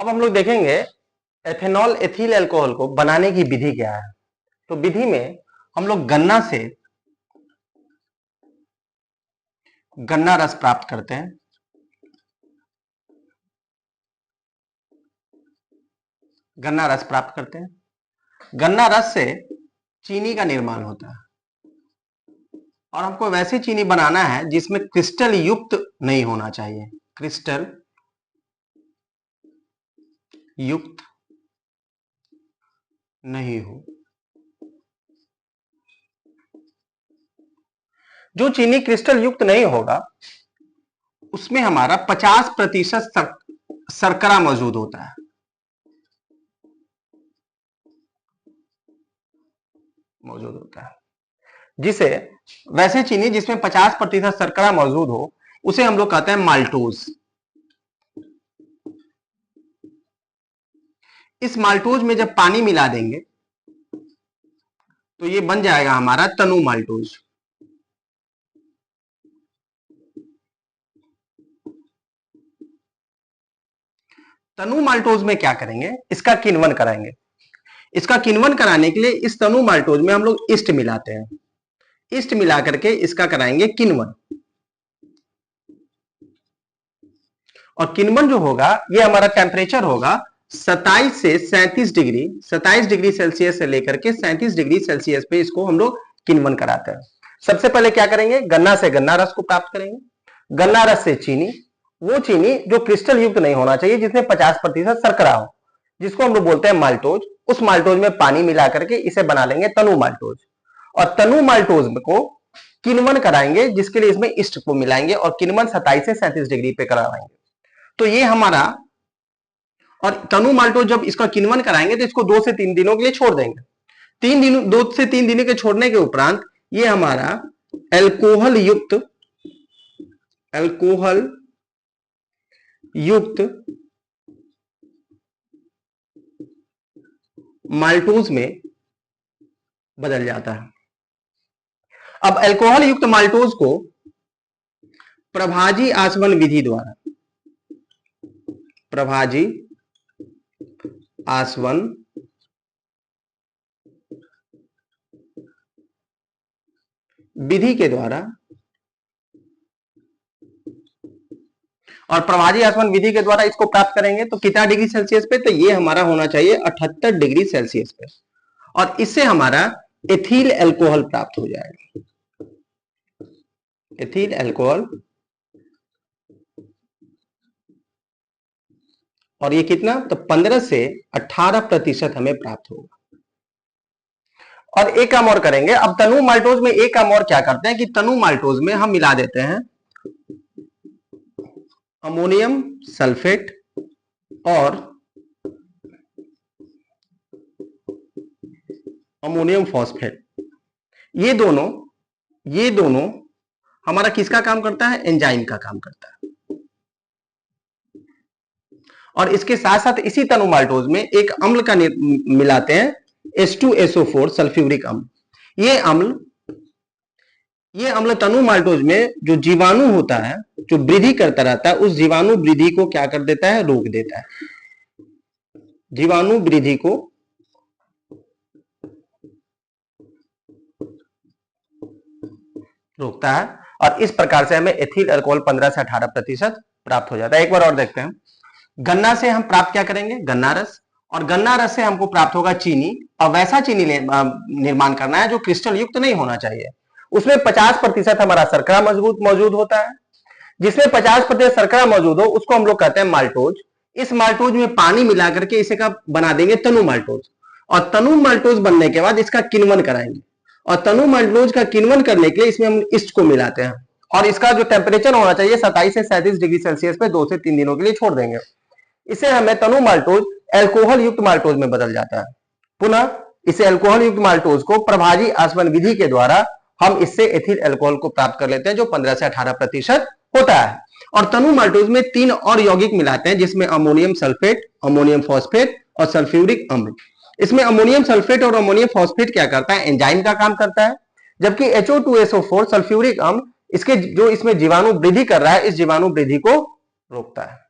अब हम लोग देखेंगे एथेनॉल एथिल अल्कोहल को बनाने की विधि क्या है। तो विधि में हम लोग गन्ना से गन्ना रस प्राप्त करते हैं। गन्ना रस प्राप्त करते हैं। गन्ना रस से चीनी का निर्माण होता है और हमको वैसी चीनी बनाना है जिसमें क्रिस्टल युक्त नहीं होना चाहिए। क्रिस्टल युक्त नहीं हो। जो चीनी क्रिस्टल युक्त नहीं होगा उसमें हमारा 50% शर्करा मौजूद होता है। जिसे वैसे चीनी जिसमें 50% शर्करा मौजूद हो उसे हम लोग कहते हैं माल्टोज। इस माल्टोज में जब पानी मिला देंगे तो ये बन जाएगा हमारा तनु माल्टोज। तनु माल्टोज में क्या करेंगे, इसका किण्वन कराएंगे। इसका किण्वन कराने के लिए इस तनु माल्टोज में हम लोग ईस्ट मिलाते हैं। ईस्ट मिला करके इसका कराएंगे किण्वन। और किण्वन जो होगा ये हमारा टेम्परेचर होगा 27 से 37 डिग्री, 27 डिग्री सेल्सियस से लेकर के 37 डिग्री सेल्सियस पे इसको हम लोग किण्वन कराते हैं। सबसे पहले क्या करेंगे, गन्ना से गन्ना रस को प्राप्त करेंगे। गन्ना रस से चीनी, वो चीनी जो क्रिस्टल युक्त नहीं होना चाहिए, जिसमें 50% शर्करा हो, जिसको हम लोग बोलते हैं माल्टोज। उस माल्टोज में पानी मिला करके इसे बना लेंगे तनु माल्टोज। और तनु माल्टोज को किण्वन कराएंगे, जिसके लिए इसमें ईस्ट को मिलाएंगे और किण्वन 27 से 37 डिग्री पे कराएंगे। तो ये हमारा, और तनु माल्टोज जब इसका किण्वन कराएंगे तो इसको 2 से 3 दिनों के लिए छोड़ देंगे। 2 से 3 दिनों के छोड़ने के उपरांत ये हमारा अल्कोहल युक्त माल्टोज में बदल जाता है। अब अल्कोहल युक्त माल्टोज को प्रभाजी आसवन विधि द्वारा, प्रभाजी आसवन विधि के द्वारा, और प्रभाजी आसवन विधि के द्वारा इसको प्राप्त करेंगे तो कितना डिग्री सेल्सियस पे, तो ये हमारा होना चाहिए 78 डिग्री सेल्सियस पे। और इससे हमारा एथिल अल्कोहल प्राप्त हो जाएगा। एथिल अल्कोहल, और ये कितना, तो 15 से 18% हमें प्राप्त होगा। और एक काम और करेंगे, अब तनु माल्टोज में एक काम और क्या करते हैं कि तनु माल्टोज में हम मिला देते हैं अमोनियम सल्फेट और अमोनियम फॉस्फेट। ये दोनों हमारा किसका काम करता है, एंजाइम का काम करता है। और इसके साथ साथ इसी तनु माल्टोज में एक अम्ल का मिलाते हैं, H2SO4 सल्फ्यूरिक अम्ल। ये अम्ल तनु माल्टोज में जो जीवाणु होता है, जो वृद्धि करता रहता है, उस जीवाणु वृद्धि को क्या कर देता है, रोक देता है। जीवाणु वृद्धि को रोकता है और इस प्रकार से हमें एथिल अल्कोहल 15 से 18% प्राप्त हो जाता है। एक बार और देखते हैं। गन्ना से हम प्राप्त क्या करेंगे, गन्ना रस, और गन्ना रस से हमको प्राप्त होगा चीनी। और वैसा चीनी निर्माण करना है जो क्रिस्टल युक्त नहीं होना चाहिए। उसमें 50% हमारा शर्करा मौजूद होता है। जिसमें 50% शर्करा मौजूद हो उसको हम लोग कहते हैं माल्टोज। इस माल्टोज में पानी मिला करके इसे का बना देंगे तनु माल्टोज। और तनु माल्टोज बनने के बाद इसका किण्वन कराएंगे। और तनु माल्टोज का किण्वन करने के लिए इसमें हम ईस्ट को मिलाते हैं। और इसका जो टेम्परेचर होना चाहिए 27 से 37 डिग्री सेल्सियस पे 2 से 3 दिनों के लिए छोड़ देंगे। इसे हमें तनु माल्टोज अल्कोहल युक्त माल्टोज में बदल जाता है। पुनः इसे अल्कोहल युक्त माल्टोज को प्रभाजी आसवन विधि के द्वारा हम इससे एथिल अल्कोहल को प्राप्त कर लेते हैं, जो 15 से 18% होता है। और तनु माल्टोज में 3 और यौगिक मिलाते हैं, जिसमें अमोनियम सल्फेट, अमोनियम फॉस्फेट और सल्फ्यूरिक अम्ल। इसमें अमोनियम सल्फेट और अमोनियम फॉस्फेट क्या करता है, एंजाइम का काम करता है। जबकि HO2SO4 सल्फ्यूरिक अम्ल इसमें जीवाणु वृद्धि कर रहा है, इस जीवाणु वृद्धि को रोकता है।